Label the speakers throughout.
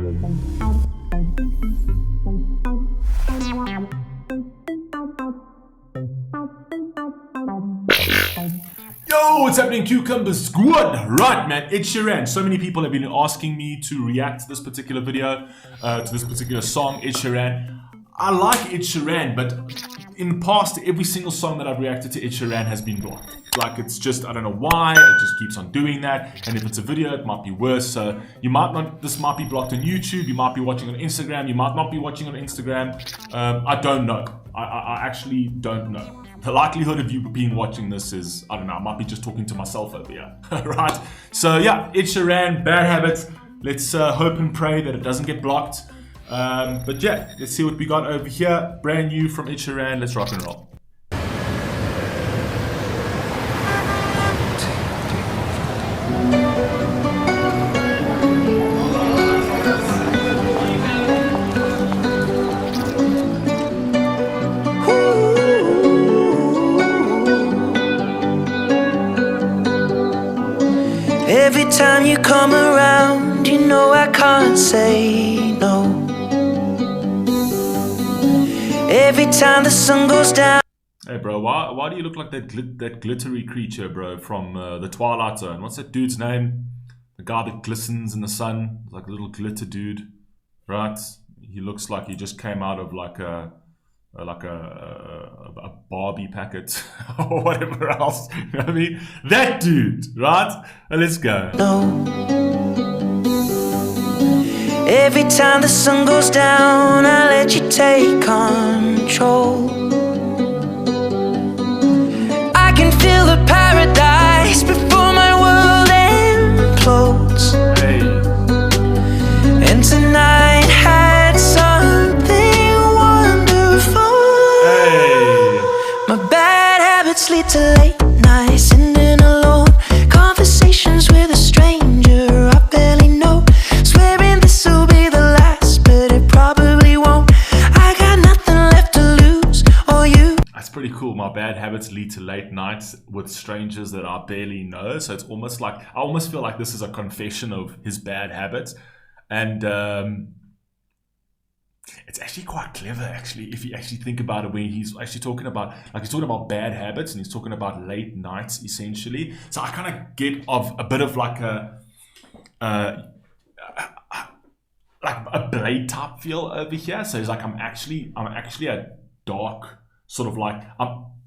Speaker 1: Yo, what's happening, Cucumber Squad? Right, man, it's Sheeran. So many people have been asking me to react to this particular video, to this particular song, Ed Sheeran. I like Ed Sheeran, but in the past, every single song that I've reacted to Ed Sheeran has been blocked. Like, it's just, I don't know why, it just keeps on doing that. And if it's a video, it might be worse. So you might not, this might be blocked on YouTube, you might be watching on Instagram, you might not be watching on Instagram. I don't know. I actually don't know. The likelihood of you being watching this is, I don't know, I might be just talking to myself over here, right? So yeah, Ed Sheeran, Bad Habits. Let's hope and pray that it doesn't get blocked. But yeah, let's see what we got over here. Brand new from Ed Sheeran. Let's rock and roll.
Speaker 2: Every time you come around, you know I can't say no. Every time the sun goes down.
Speaker 1: Hey bro, why do you look like that glittery creature, bro, from the Twilight Zone? What's that dude's name? The guy that glistens in the sun, like a little glitter dude, right? He looks like he just came out of like a Barbie packet or whatever else. You know what I mean? That dude, right? Let's go.
Speaker 2: No. Every time the sun goes down, I let you take control. I can feel the paradise before my world implodes.
Speaker 1: Hey.
Speaker 2: And tonight had something wonderful.
Speaker 1: Hey.
Speaker 2: My bad habits lead to late nights, sitting alone, conversations with a stranger I barely know, swearing this will be the last, but it probably won't. I got nothing left to lose or you.
Speaker 1: That's pretty cool. My bad habits lead to late nights with strangers that I barely know. So it's almost like, I almost feel like this is a confession of his bad habits. And it's actually quite clever, actually, if you actually think about it, where he's actually talking about, like, he's talking about bad habits and he's talking about late nights, essentially. So I kind of get of a bit of like a Blade type feel over here. So he's like, I'm actually a dark sort of like,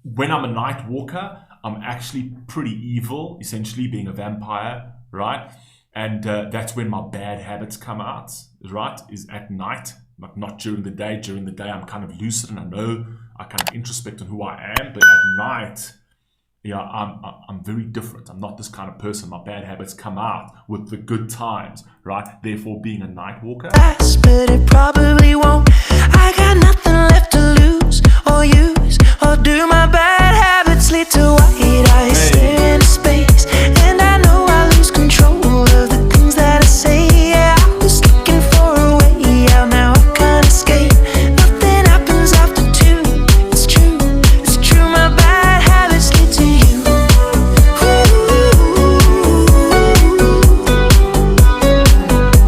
Speaker 1: when I'm a night walker, I'm actually pretty evil, essentially being a vampire, right? And that's when my bad habits come out, right? Is at night. Like, not during the day. During the day, I'm kind of lucid and I know, I kind of introspect on who I am. But at night, yeah, I'm very different. I'm not this kind of person. My bad habits come out with the good times, right? Therefore, being a night walker.
Speaker 2: But it probably won't. I got nothing left to lose or use. Or do my bad habits lead to white eyes stare into space? And I know I lose control of the things that I say. Yeah, I was looking for a way out. Now I can't escape. Nothing happens after 2. It's true, it's true. My bad habits lead to you.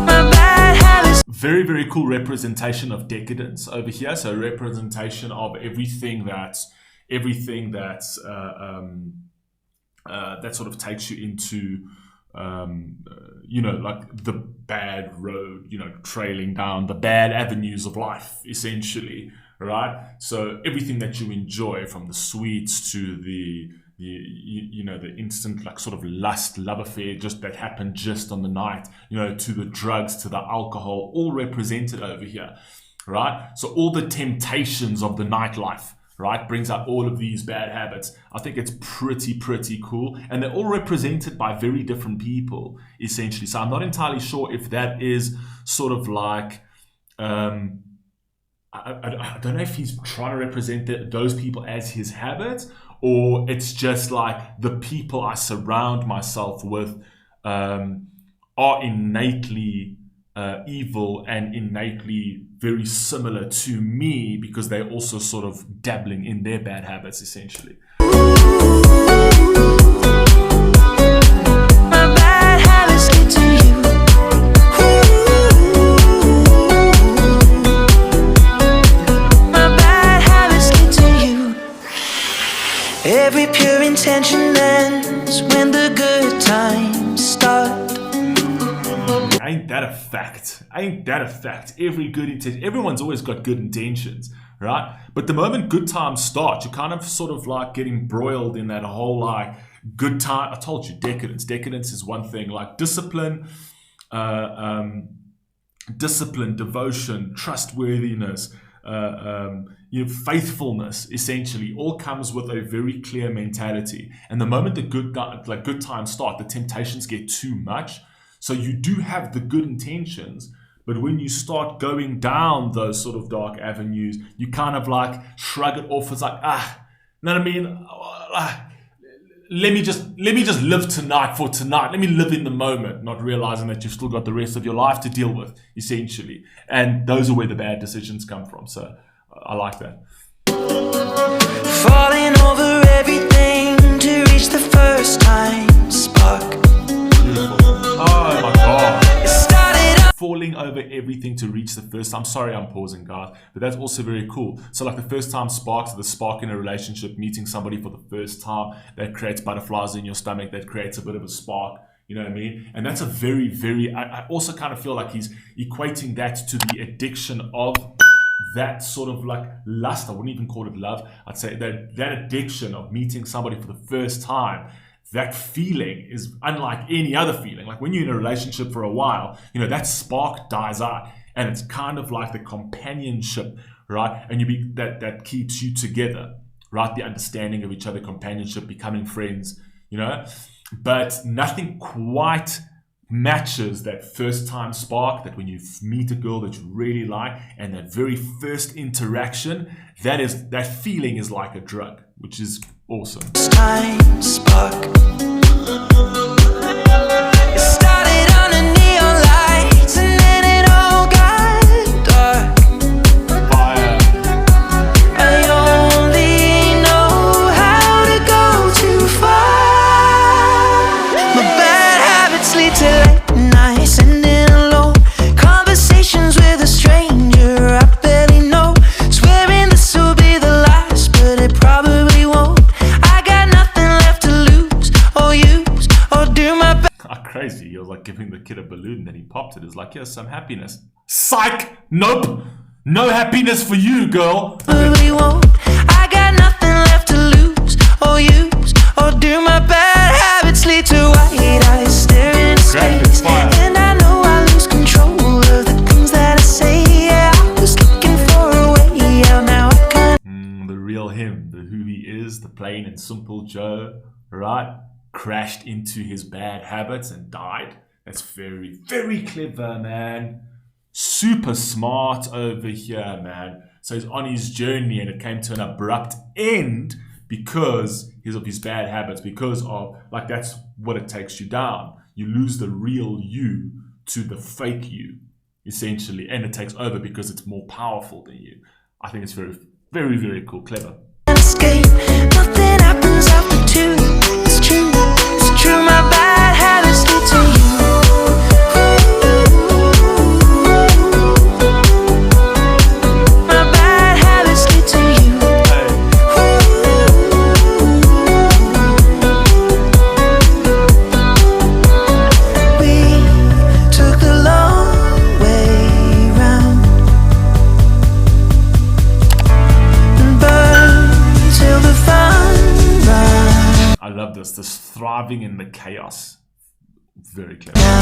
Speaker 2: My bad habits.
Speaker 1: Very, very cool representation of decadence over here. So representation of everything that sort of takes you into, you know, like the bad road, you know, trailing down the bad avenues of life, essentially, right? So everything that you enjoy, from the sweets to the you know, the instant, like, sort of love affair just that happened just on the night, you know, to the drugs, to the alcohol, all represented over here, right? So all the temptations of the nightlife, right, brings out all of these bad habits. I think it's pretty cool, and they're all represented by very different people, essentially. So I'm not entirely sure if that is sort of like, I don't know if he's trying to represent those people as his habits, or it's just like the people I surround myself with are innately evil and innately very similar to me, because they're also sort of dabbling in their bad habits, essentially.
Speaker 2: My bad habits lead to you.
Speaker 1: that a fact? Ain't that a fact? Everyone's always got good intentions, right? But the moment good times start, you kind of sort of like get embroiled in that whole like good time. I told you, decadence. Decadence is one thing, like discipline, devotion, trustworthiness, faithfulness, essentially, all comes with a very clear mentality. And the moment the good times start, the temptations get too much. So you do have the good intentions, but when you start going down those sort of dark avenues, you kind of like shrug it off. It's like, you know what I mean? Let me just live tonight for tonight. Let me live in the moment, not realizing that you've still got the rest of your life to deal with, essentially. And those are where the bad decisions come from. So I like that.
Speaker 2: Falling over everything to reach the first time spark.
Speaker 1: Oh my God. Falling over everything to reach the first time. Sorry, I'm pausing, guys, but that's also very cool. So like the first time sparks, the spark in a relationship, meeting somebody for the first time, that creates butterflies in your stomach, that creates a bit of a spark. You know what I mean? And that's a very, very, I also kind of feel like he's equating that to the addiction of that sort of like lust. I wouldn't even call it love. I'd say that addiction of meeting somebody for the first time. That feeling is unlike any other feeling. Like when you're in a relationship for a while, you know, that spark dies out, and it's kind of like the companionship, right? And that keeps you together, right? The understanding of each other, companionship, becoming friends, you know? But nothing quite matches that first time spark, that when you meet a girl that you really like, and that very first interaction, that feeling is like a drug, which is awesome.
Speaker 2: Time spark. It started on a neon lights, and then it all got dark.
Speaker 1: Fire.
Speaker 2: I only know how to go too far. My bad habits lead to late nights, ending alone. Conversations with a stranger I barely know. Swearing this will be the last, but it probably won't.
Speaker 1: Crazy. He was like giving the kid a balloon, then he popped it. It's like, here's some happiness. Psych! Nope! No happiness for you, girl!
Speaker 2: Probably won't. I got nothing left to lose or use, or do my bad habits lead to white eyes staring into space? And I know I lose control of the things that I say. Yeah, I was looking for a way out, now I can't.
Speaker 1: The real him, the who he is, the plain and simple Joe, right? Crashed into his bad habits and died. That's very, very clever, man. Super smart over here, man. So he's on his journey, and it came to an abrupt end because of his bad habits, because of, like, that's what it takes you down. You lose the real you to the fake you, essentially, and it takes over because it's more powerful than you. I think it's very, very, very cool, clever.
Speaker 2: Escape. Nothing happens after two. It's true, it's true. My bad habits lead to you. My bad habits lead to you. We took the long way round and burned till the fun ran.
Speaker 1: I love this thriving in the chaos. Very clever.
Speaker 2: Now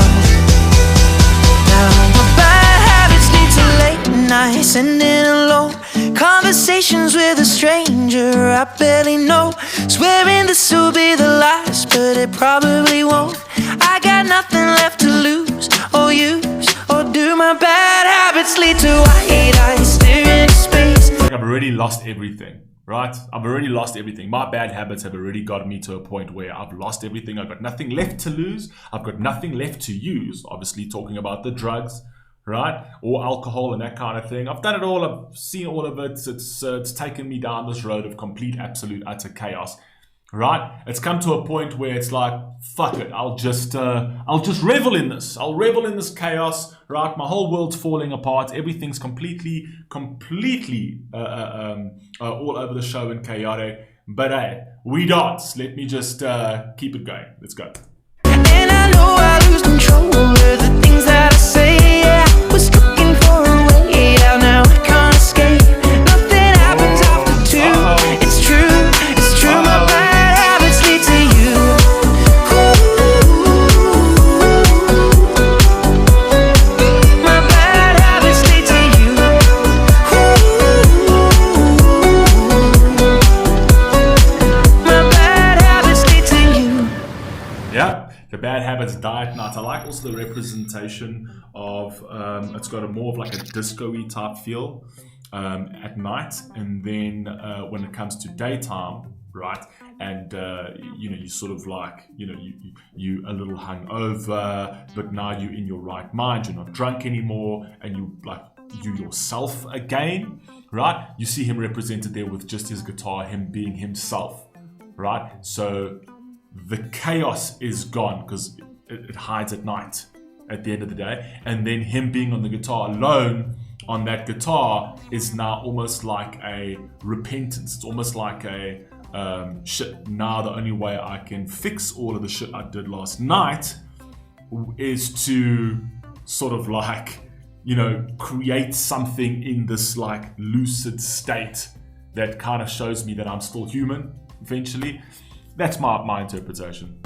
Speaker 2: my bad habits lead to late nights, ending alone. Conversations with a stranger I barely know. Swearing this will be the last, but it probably won't. I got nothing left to lose or use, or do my bad habits lead to white eyes staring into space?
Speaker 1: Like I've already lost everything, right? I've already lost everything. My bad habits have already got me to a point where I've lost everything. I've got nothing left to lose. I've got nothing left to use. Obviously talking about the drugs, right? Or alcohol and that kind of thing. I've done it all. I've seen all of it. It's taken me down this road of complete, absolute, utter chaos, right? It's come to a point where it's like, fuck it. I'll just revel in this. I'll revel in this chaos, right? My whole world's falling apart. Everything's completely all over the show and chaotic. But hey, we dance. Let me just keep it going. Let's go.
Speaker 2: And I know I lose control of the things that gotta say, yeah, I was looking for a way out, now I can't escape. Nothing happens after two. It's true, my bad habits lead to you. My bad habits lead to you. My bad habits lead to you.
Speaker 1: Yeah, the bad habits die at night. I like also the representation of it's got a more of like a disco-y type feel at night, and then when it comes to daytime, right? And you sort of like you a little hungover, but now you're in your right mind. You're not drunk anymore, and you yourself again, right? You see him represented there with just his guitar, him being himself, right? So the chaos is gone because it hides at night at the end of the day, and then him being on the guitar alone on that guitar is now almost like a repentance. It's almost like a shit, now the only way I can fix all of the shit I did last night is to sort of like create something in this like lucid state that kind of shows me that I'm still human eventually. That's my interpretation.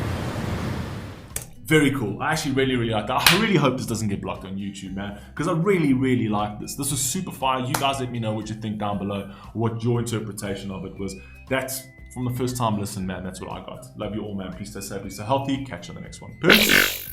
Speaker 1: Very cool. I actually really like that. I really hope this doesn't get blocked on YouTube, man, because I really like this. This was super fire. You guys let me know what you think down below, what your interpretation of it was. That's from the first time listen, man. That's what I got. Love you all, man. Please stay safe, please stay healthy. Catch you on the next one. Peace.